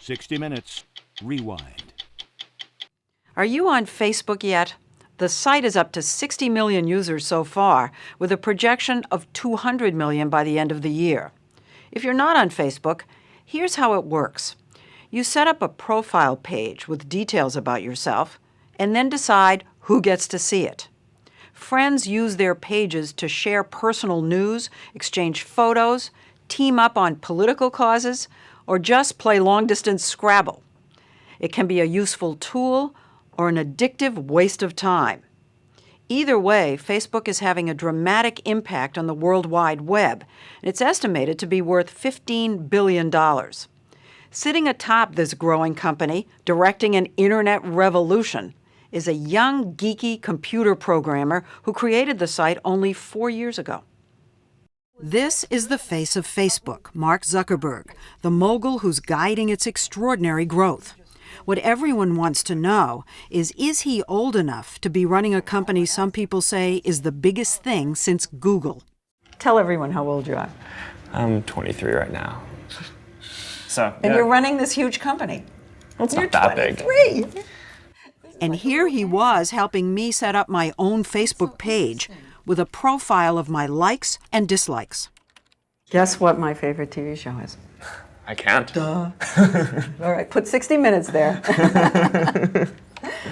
60 Minutes, Rewind. Are you on Facebook yet? The site is up to 60 million users so far, with a projection of 200 million by the end of the year. If you're not on Facebook, here's how it works. You set up a profile page with details about yourself, and then decide who gets to see it. Friends use their pages to share personal news, exchange photos, team up on political causes, or just play long-distance Scrabble. It can be a useful tool or an addictive waste of time. Either way, Facebook is having a dramatic impact on the World Wide Web, and it's estimated to be worth $15 billion. Sitting atop this growing company, directing an internet revolution, is a young, geeky computer programmer who created the site only 4 years ago. This is the face of Facebook, Mark Zuckerberg, the mogul who's guiding its extraordinary growth. What everyone wants to know is he old enough to be running a company some people say is the biggest thing since Google? Tell everyone how old you are. I'm 23 right now. So, and you're running this huge company. It's not that 23. Big. And here he was helping me set up my own Facebook page with a profile of my likes and dislikes. Guess what my favorite TV show is? I can't. Duh. All right, put 60 Minutes there.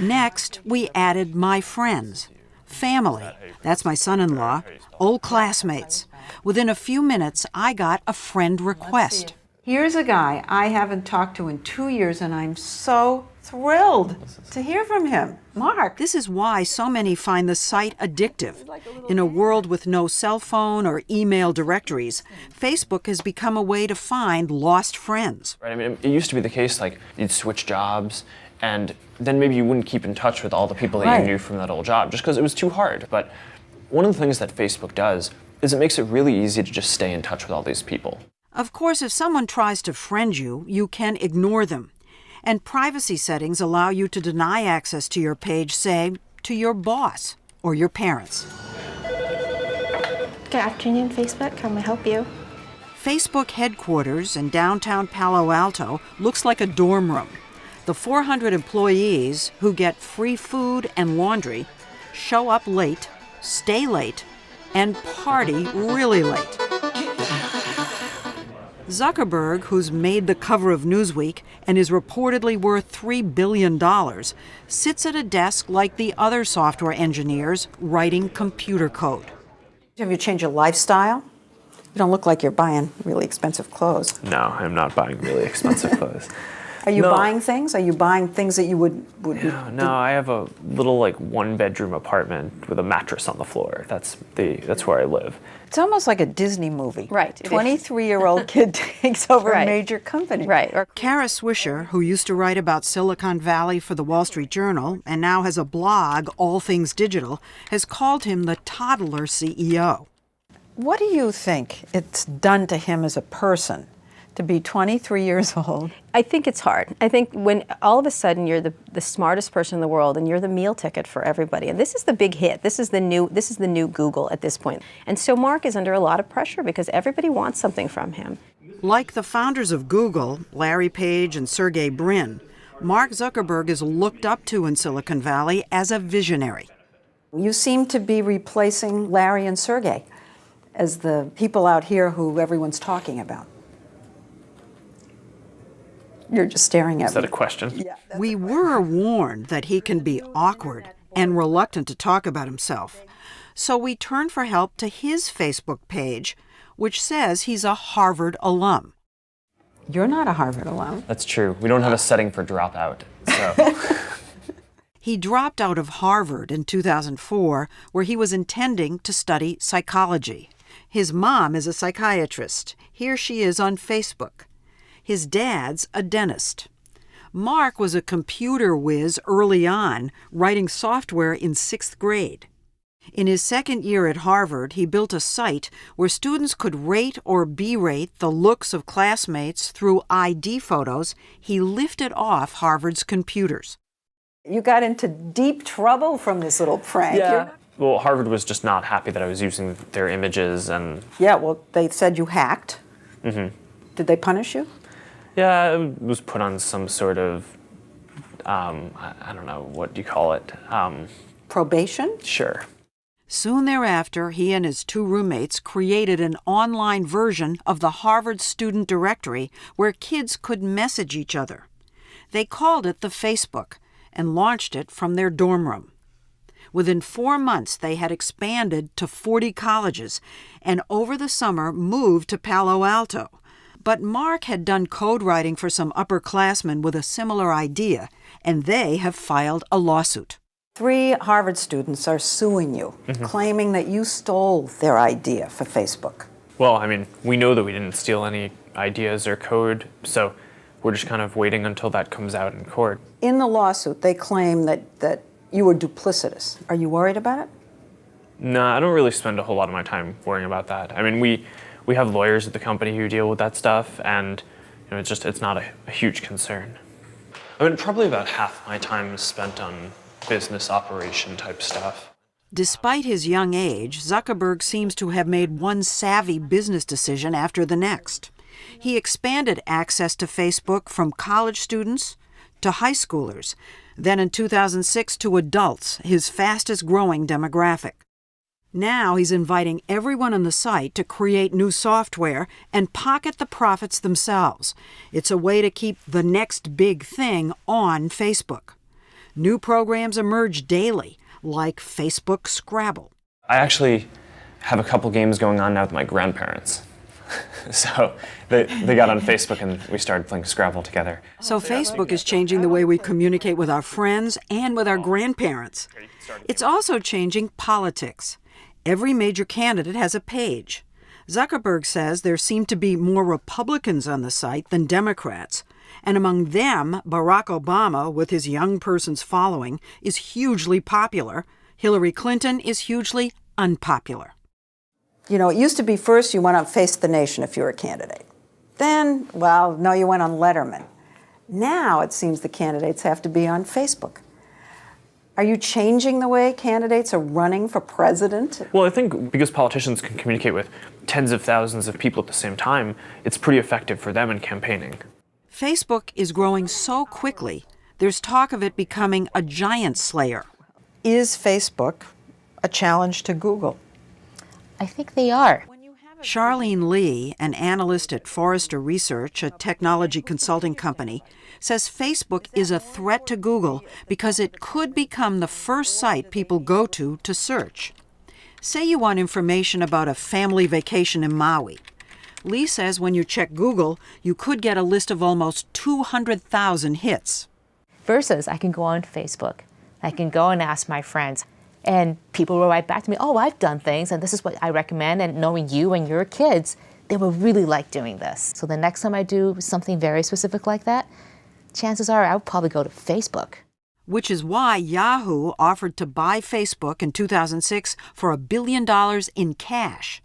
Next, we added my friends, family. That's my son-in-law, old classmates. Within a few minutes, I got a friend request. Here's a guy I haven't talked to in 2 years, and I'm so thrilled to hear from him. Mark. This is why so many find the site addictive. In a world with no cell phone or email directories, Facebook has become a way to find lost friends. Right. I mean, it used to be the case, like, you'd switch jobs, and then maybe you wouldn't keep in touch with all the people that you knew from that old job, just because it was too hard. But one of the things that Facebook does is it makes it really easy to just stay in touch with all these people. Of course, if someone tries to friend you, you can ignore them. And privacy settings allow you to deny access to your page, say, to your boss or your parents. Good afternoon, Facebook. How may I help you? Facebook headquarters in downtown Palo Alto looks like a dorm room. The 400 employees who get free food and laundry show up late, stay late, and party really late. Zuckerberg, who's made the cover of Newsweek and is reportedly worth $3 billion, sits at a desk like the other software engineers writing computer code. Have you changed your lifestyle? You don't look like you're buying really expensive clothes. No, I'm not buying really expensive clothes. Are you buying things? Are you buying things that you would No, I have a little, like, one-bedroom apartment with a mattress on the floor. That's where I live. It's almost like a Disney movie. Right. 23-year-old kid takes over a Right. major company. Right. Kara Swisher, who used to write about Silicon Valley for the Wall Street Journal and now has a blog, All Things Digital, has called him the toddler CEO. What do you think it's done to him as a person to be 23 years old? I think it's hard. I think when all of a sudden you're the smartest person in the world and you're the meal ticket for everybody, and this is the big hit. This is the new Google at this point. And so Mark is under a lot of pressure because everybody wants something from him. Like the founders of Google, Larry Page and Sergey Brin, Mark Zuckerberg is looked up to in Silicon Valley as a visionary. You seem to be replacing Larry and Sergey as the people out here who everyone's talking about. You're just staring at me. Is that a question? Yeah. We were warned that he can be awkward and reluctant to talk about himself. So we turned for help to his Facebook page, which says he's a Harvard alum. You're not a Harvard alum. That's true. We don't have a setting for dropout, so... He dropped out of Harvard in 2004, where he was intending to study psychology. His mom is a psychiatrist. Here she is on Facebook. His dad's a dentist. Mark was a computer whiz early on, writing software in 6th grade. In his second year at Harvard, he built a site where students could rate or berate the looks of classmates through ID photos he lifted off Harvard's computers. You got into deep trouble from this little prank. Yeah. Well, Harvard was just not happy that I was using their images and... Yeah, well, they said you hacked. Mm-hmm. Did they punish you? Yeah, it was put on some sort of, I don't know, what do you call it? Probation? Sure. Soon thereafter, he and his two roommates created an online version of the Harvard Student Directory where kids could message each other. They called it the Facebook and launched it from their dorm room. Within 4 months, they had expanded to 40 colleges and over the summer moved to Palo Alto. But Mark had done code writing for some upperclassmen with a similar idea, and they have filed a lawsuit. 3 Harvard students are suing you, claiming that you stole their idea for Facebook. Well, I mean, we know that we didn't steal any ideas or code, so we're just kind of waiting until that comes out in court. In the lawsuit, they claim that you were duplicitous. Are you worried about it? No, I don't really spend a whole lot of my time worrying about that. I mean, we have lawyers at the company who deal with that stuff, and it's not a huge concern. I mean, probably about half my time is spent on business operation type stuff. Despite his young age, Zuckerberg seems to have made one savvy business decision after the next. He expanded access to Facebook from college students to high schoolers, then in 2006 to adults, his fastest growing demographic. Now he's inviting everyone on the site to create new software and pocket the profits themselves. It's a way to keep the next big thing on Facebook. New programs emerge daily, like Facebook Scrabble. I actually have a couple games going on now with my grandparents. So they got on Facebook and we started playing Scrabble together. So Facebook is changing the way we communicate with our friends and with our grandparents. It's also changing politics. Every major candidate has a page. Zuckerberg says there seem to be more Republicans on the site than Democrats. And among them, Barack Obama, with his young person's following, is hugely popular. Hillary Clinton is hugely unpopular. You know, it used to be first you went on Face the Nation if you were a candidate. Then, well, no, you went on Letterman. Now it seems the candidates have to be on Facebook. Are you changing the way candidates are running for president? Well, I think because politicians can communicate with tens of thousands of people at the same time, it's pretty effective for them in campaigning. Facebook is growing so quickly, there's talk of it becoming a giant slayer. Is Facebook a challenge to Google? I think they are. Charlene Lee, an analyst at Forrester Research, a technology consulting company, says Facebook is a threat to Google because it could become the first site people go to search. Say you want information about a family vacation in Maui. Lee says when you check Google, you could get a list of almost 200,000 hits. Versus I can go on Facebook. I can go and ask my friends. And people will write back to me, oh, I've done things, and this is what I recommend. And knowing you and your kids, they will really like doing this. So the next time I do something very specific like that, chances are I'll probably go to Facebook. Which is why Yahoo offered to buy Facebook in 2006 for $1 billion in cash.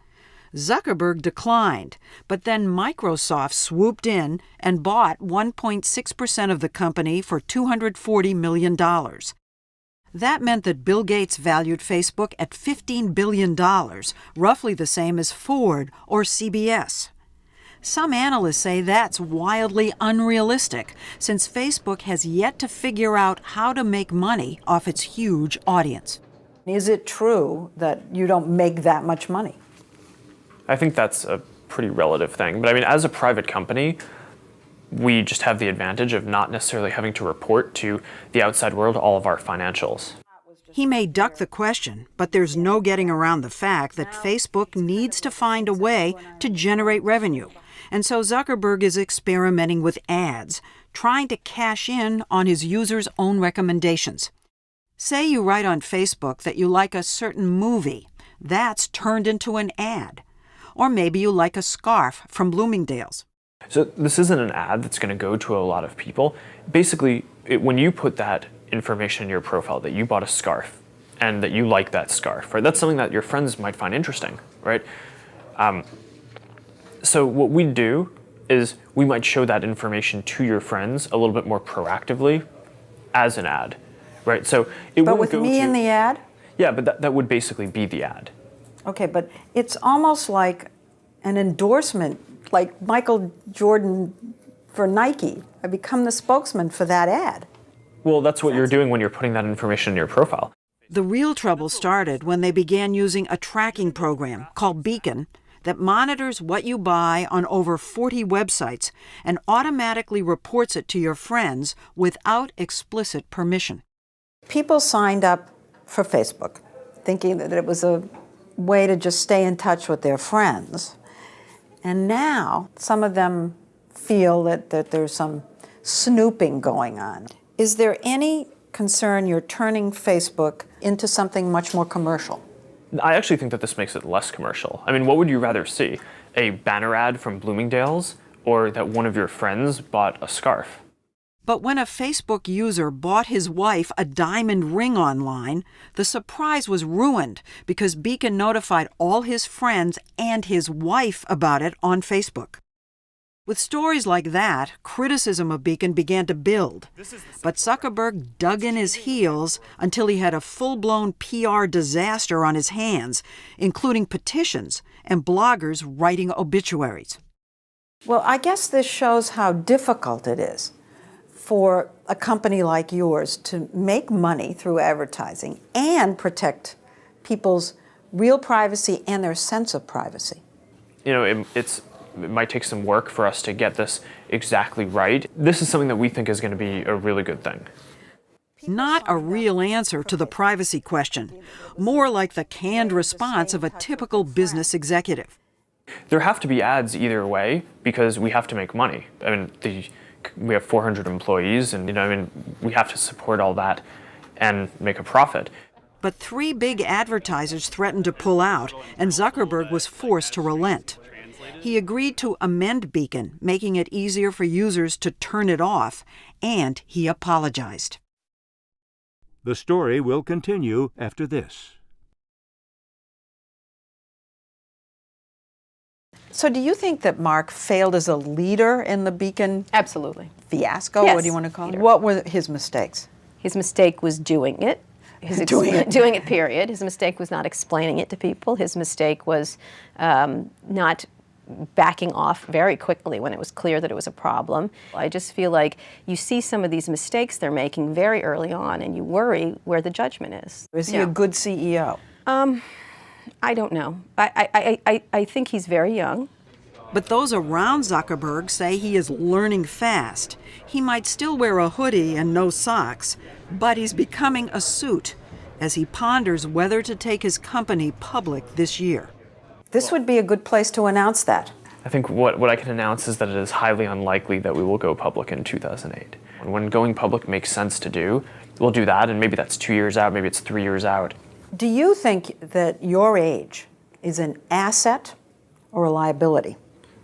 Zuckerberg declined, but then Microsoft swooped in and bought 1.6% of the company for $240 million. That meant that Bill Gates valued Facebook at $15 billion, roughly the same as Ford or CBS. Some analysts say that's wildly unrealistic, since Facebook has yet to figure out how to make money off its huge audience. Is it true that you don't make that much money? I think that's a pretty relative thing. But I mean, as a private company, we just have the advantage of not necessarily having to report to the outside world all of our financials. He may duck the question, but there's no getting around the fact that Facebook needs to find a way to generate revenue. And so Zuckerberg is experimenting with ads, trying to cash in on his users' own recommendations. Say you write on Facebook that you like a certain movie. That's turned into an ad. Or maybe you like a scarf from Bloomingdale's. So this isn't an ad that's going to go to a lot of people. Basically, when you put that information in your profile that you bought a scarf and that you like that scarf, right? That's something that your friends might find interesting, right? So what we do is we might show that information to your friends a little bit more proactively as an ad, right? So it But wouldn't with me in the ad? Yeah, but that would basically be the ad. Okay, but it's almost like an endorsement, like Michael Jordan for Nike. I become the spokesman for that ad. Well, that's what you're doing when you're putting that information in your profile. The real trouble started when they began using a tracking program called Beacon that monitors what you buy on over 40 websites and automatically reports it to your friends without explicit permission. People signed up for Facebook thinking that it was a way to just stay in touch with their friends. And now some of them feel that there's some snooping going on. Is there any concern you're turning Facebook into something much more commercial? I actually think that this makes it less commercial. I mean, what would you rather see? A banner ad from Bloomingdale's or that one of your friends bought a scarf? But when a Facebook user bought his wife a diamond ring online, the surprise was ruined because Beacon notified all his friends and his wife about it on Facebook. With stories like that, criticism of Beacon began to build. But Zuckerberg dug in his heels until he had a full-blown PR disaster on his hands, including petitions and bloggers writing obituaries. Well, I guess this shows how difficult it is for a company like yours to make money through advertising and protect people's real privacy and their sense of privacy. You know, it might take some work for us to get this exactly right. This is something that we think is going to be a really good thing. Not a real answer to the privacy question, more like the canned response of a typical business executive. There have to be ads either way because we have to make money. I mean, we have 400 employees and, we have to support all that and make a profit. But 3 big advertisers threatened to pull out, and Zuckerberg was forced to relent. He agreed to amend Beacon, making it easier for users to turn it off, and he apologized. The story will continue after this. So do you think that Mark failed as a leader in the Beacon Absolutely. fiasco? Yes. What do you want to call it? Leader. What were his mistakes? His mistake was doing it. Doing it, period. His mistake was not explaining it to people. His mistake was not backing off very quickly when it was clear that it was a problem. I just feel like you see some of these mistakes they're making very early on, and you worry where the judgment is. Is he a good CEO? I don't know. I think he's very young. But those around Zuckerberg say he is learning fast. He might still wear a hoodie and no socks, but he's becoming a suit as he ponders whether to take his company public this year. This would be a good place to announce that. I think what I can announce is that it is highly unlikely that we will go public in 2008. When going public makes sense to do, we'll do that, and maybe that's 2 years out, maybe it's 3 years out. Do you think that your age is an asset or a liability?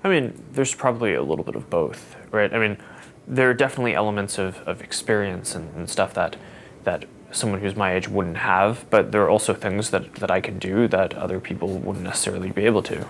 I mean, there's probably a little bit of both, right? I mean, there are definitely elements of experience and stuff that someone who's my age wouldn't have, but there are also things that I can do that other people wouldn't necessarily be able to.